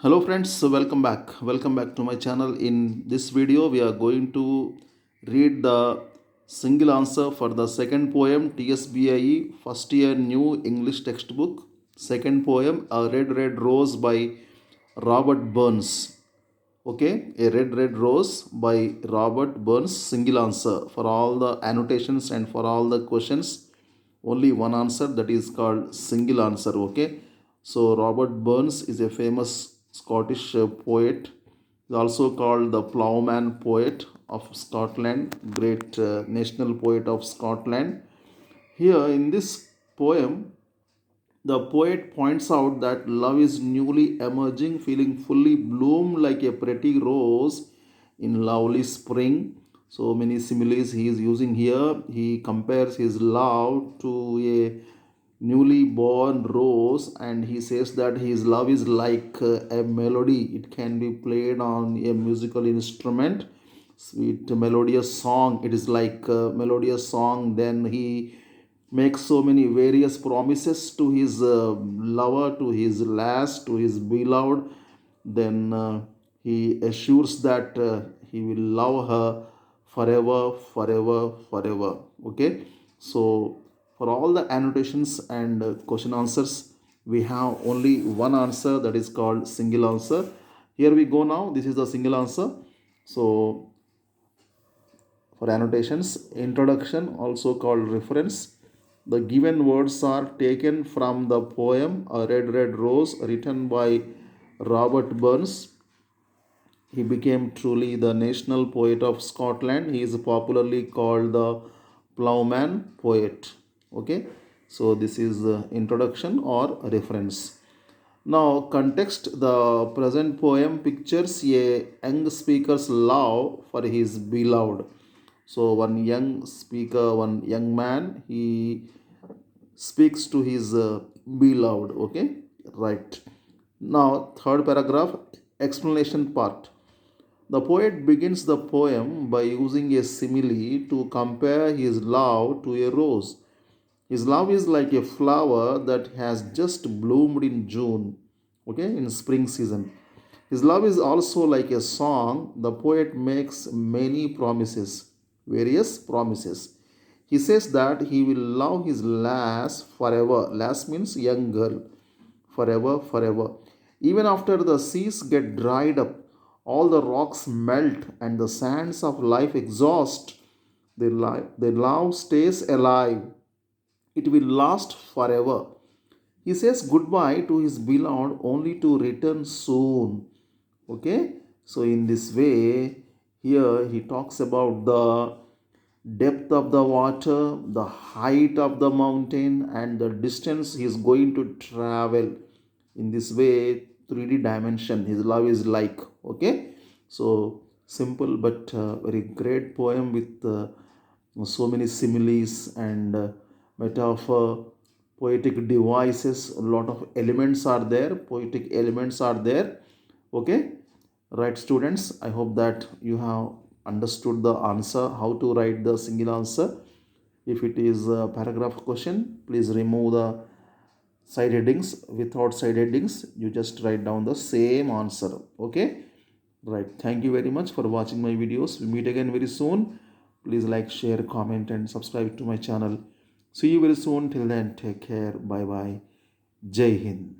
Hello friends, so welcome back to my channel. In this video we are going to read the single answer for the second poem TSBIE first year new English textbook. Second poem, A Red Red Rose by Robert Burns. Okay, A Red Rose by Robert Burns, single answer. For all the annotations and for all the questions, only one answer, that is called single answer. Okay, so Robert Burns is a famous Scottish poet. He's also called the Ploughman poet of Scotland, great national poet of Scotland. Here in this poem, the poet points out that love is newly emerging, feeling fully bloomed like a pretty rose in lovely spring. So many similes he is using here. He compares his love to a newly born rose, and he says that his love is like a melody. It can be played on a musical instrument, sweet melodious song. It is like a melodious song. Then he makes so many various promises to his lover, to his lass, to his beloved. Then he assures that he will love her forever, forever, forever. Okay, so for all the annotations and question answers, we have only one answer, that is called single answer. Here we go now. This is the single answer. So for annotations, introduction, also called reference. The given words are taken from the poem A Red Red Rose, written by Robert Burns. He became truly the national poet of Scotland. He is popularly called the Ploughman poet. Okay, so this is the introduction or reference. Now, context, the present poem pictures a young speaker's love for his beloved. So, one young speaker, one young man, he speaks to his beloved. Okay, right. Now, third paragraph, explanation part. The poet begins the poem by using a simile to compare his love to a rose. His love is like a flower that has just bloomed in June, okay, in spring season. His love is also like a song. The poet makes many promises, various promises. He says that he will love his lass forever. Lass means young girl. Forever, forever. Even after the seas get dried up, all the rocks melt, and the sands of life exhaust, their love stays alive. It will last forever. He says goodbye to his beloved only to return soon. Okay, so in this way, here he talks about the depth of the water, the height of the mountain, and the distance he is going to travel. In this way, 3D dimension, his love is like. Okay, so simple but very great poem with so many similes and metaphor, poetic devices. A lot of elements are there, poetic elements are there. Okay, right, students, I hope that you have understood the answer, how to write the single answer. If it is a paragraph question, please remove the side headings. Without side headings, you just write down the same answer. Okay, right. Thank you very much for watching my videos. We meet again very soon. Please like, share, comment, and subscribe to my channel. See you very soon. Till then, take care. Bye bye. Jai Hind.